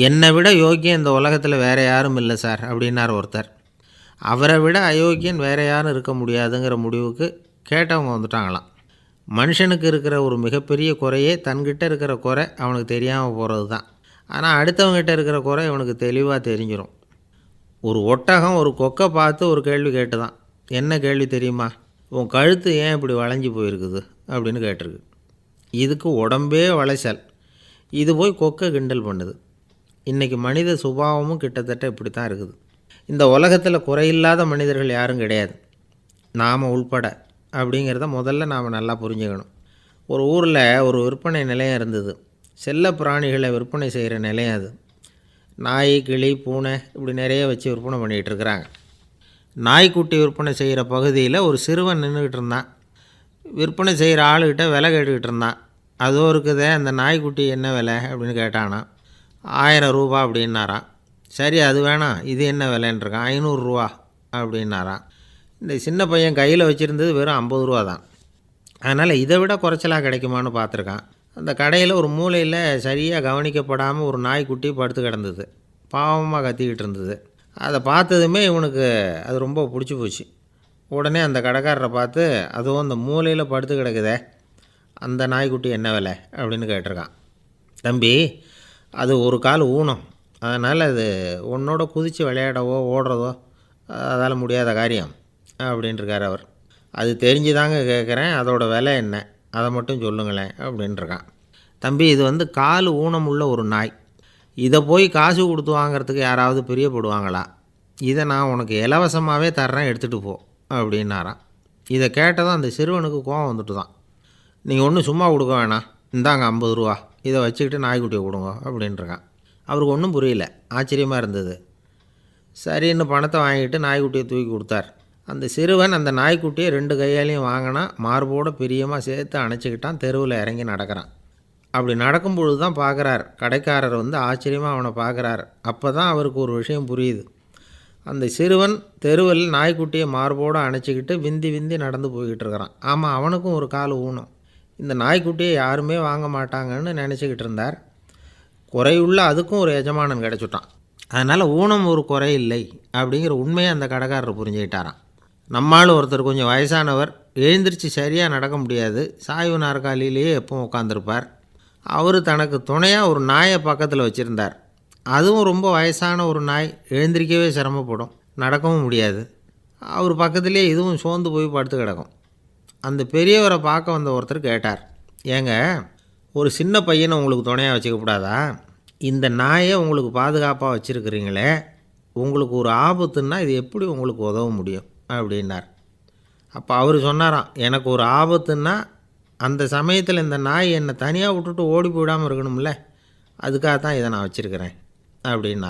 என்னை விட யோக்கியம் இந்த உலகத்தில் வேறு யாரும் இல்லை சார் அப்படின்னார் ஒருத்தர். அவரை விட அயோக்கியன் வேறு யாரும் இருக்க முடியாதுங்கிற முடிவுக்கு கேட்டவங்க வந்துட்டாங்களாம். மனுஷனுக்கு இருக்கிற ஒரு மிகப்பெரிய குறையே தன்கிட்ட இருக்கிற குறை அவனுக்கு தெரியாமல் போகிறது தான். ஆனால் அடுத்தவங்ககிட்ட இருக்கிற குறை இவனுக்கு தெளிவாக தெரிஞ்சிடும். ஒரு ஒட்டகம் ஒரு கொக்கை பார்த்து ஒரு கேள்வி கேட்டுதான். என்ன கேள்வி தெரியுமா? உன் கழுத்து ஏன் இப்படி வளைஞ்சி போயிருக்குது அப்படின்னு கேட்டிருக்கு. இதுக்கு உடம்பே வளைச்சல். இது போய் கொக்கை கிண்டல் பண்ணுது. இன்றைக்கி மனித சுபாவமும் கிட்டத்தட்ட இப்படி தான் இருக்குது. இந்த உலகத்தில் குறையில்லாத மனிதர்கள் யாரும் கிடையாது, நாம் உள்பட அப்படிங்கிறத முதல்ல நாம் நல்லா புரிஞ்சுக்கணும். ஒரு ஊரில் ஒரு விற்பனை நிலையம் இருந்தது. செல்ல பிராணிகளை விற்பனை செய்கிற நிலையம் அது. நாய், கிளி, பூனை இப்படி நிறைய வச்சு விற்பனை பண்ணிகிட்ருக்குறாங்க. நாய்க்குட்டி விற்பனை செய்கிற பகுதியில் ஒரு சிறுவன் நின்றுக்கிட்டு இருந்தான். விற்பனை செய்கிற ஆளுக்கிட்ட விலை கேட்டுக்கிட்டு இருந்தான். அதோ இருக்குதே அந்த நாய்க்குட்டி என்ன விலை அப்படின்னு கேட்டானா. 1000 ரூபா அப்படின்னாரான். சரி அது வேணாம், இது என்ன விலைன்றிருக்கான். 500 ரூபா அப்படின்னாரான். இந்த சின்ன பையன் கையில் வச்சுருந்தது வெறும் 50 ரூபா தான். அதனால் இதை விட குறைச்சலாக கிடைக்குமான்னு பார்த்துருக்கான். அந்த கடையில் ஒரு மூலையில் சரியாக கவனிக்கப்படாமல் ஒரு நாய்க்குட்டி படுத்து கிடந்தது. பாவமாக கத்திக்கிட்டு இருந்தது. அதை பார்த்ததுமே இவனுக்கு அது ரொம்ப பிடிச்சி போச்சு. உடனே அந்த கடைக்காரரை பார்த்து, அதுவும் அந்த மூலையில் படுத்து கிடக்குதே அந்த நாய்க்குட்டி என்ன விலை அப்படின்னு கேட்டிருக்கான். தம்பி, அது ஒரு கால் ஊனம், அதனால் அது உன்னோட குதித்து விளையாடவோ ஓடுறதோ அதால் முடியாத காரியம் அப்படின்ட்டுருக்கார் அவர். அது தெரிஞ்சு தாங்க கேட்குறேன், அதோட விலை என்ன அதை மட்டும் சொல்லுங்களேன் அப்படின்ட்டுருக்கான். தம்பி, இது கால் ஊனம் உள்ள ஒரு நாய். இதை போய் காசு கொடுத்து வாங்கிறதுக்கு யாராவது பிரியப்படுவாங்களா? இதை நான் உனக்கு இலவசமாகவே தர்றேன், எடுத்துகிட்டு போ அப்படின்னாரான். இதை கேட்டதும் அந்த சிறுவனுக்கு கோபம் வந்துட்டு தான். நீங்கள் ஒன்றும் சும்மா கொடுக்க வேணாம், இந்தாங்க 50 ரூபா, இதை வச்சுக்கிட்டு நாய்க்குட்டியை கொடுங்க அப்படின்ட்டுருக்கான். அவருக்கு ஒன்றும் புரியல, ஆச்சரியமாக இருந்தது. சரின்னு பணத்தை வாங்கிட்டு நாய்க்குட்டியை தூக்கி கொடுத்தார். அந்த சிறுவன் அந்த நாய்க்குட்டியை 2 கையாலையும் வாங்கினா, மார்போடு பிரியமாக சேர்த்து அணைச்சிக்கிட்டான். தெருவில் இறங்கி நடக்கிறான். அப்படி நடக்கும்பொழுது தான் பார்க்குறார், கடைக்காரர் ஆச்சரியமாக அவனை பார்க்குறார். அப்போ தான் அவருக்கு ஒரு விஷயம் புரியுது. அந்த சிறுவன் தெருவில் நாய்க்குட்டியை மார்போடு அணைச்சிக்கிட்டு விந்தி விந்தி நடந்து போய்கிட்டு இருக்கிறான். ஆமாம், அவனுக்கும் ஒரு கால் ஊனம். இந்த நாய்க்குட்டியை யாருமே வாங்க மாட்டாங்கன்னு நினச்சிக்கிட்டு இருந்தார். குறையுள்ள அதுக்கும் ஒரு எஜமானன் கிடச்சிட்டான். அதனால் ஊனம் ஒரு குறை இல்லை அப்படிங்கிற உண்மையை அந்த கடைக்காரர் புரிஞ்சுக்கிட்டாரான். நம்மால் ஒருத்தர் கொஞ்சம் வயசானவர், எழுந்திரிச்சு சரியாக நடக்க முடியாது, சாய்வு நாற்காலியிலேயே எப்பவும் உட்காந்துருப்பார். அவர் தனக்கு துணையாக ஒரு நாயை பக்கத்தில் வச்சுருந்தார். அதுவும் ரொம்ப வயசான ஒரு நாய், எழுந்திரிக்கவே சிரமப்படும், நடக்கவும் முடியாது. அவர் பக்கத்துலேயே இதுவும் சோர்ந்து போய் படுத்து கிடக்கும். அந்த பெரியவரை பார்க்க வந்த ஒருத்தர் கேட்டார், ஏங்க, ஒரு சின்ன பையனை உங்களுக்கு துணையாக வச்சுக்கப்படாதா? இந்த நாயை உங்களுக்கு பாதுகாப்பாக வச்சுருக்கிறீங்களே, உங்களுக்கு ஒரு ஆபத்துன்னா இது எப்படி உங்களுக்கு உதவ முடியும் அப்படின்னார். அப்போ அவர் சொன்னாராம், எனக்கு ஒரு ஆபத்துன்னா அந்த சமயத்தில் இந்த நாய் என்னை தனியாக விட்டுட்டு ஓடி போயிடாமல் இருக்கணும்ல, அதுக்காக தான் இதை நான் வச்சுருக்கிறேன் அப்படின்னா.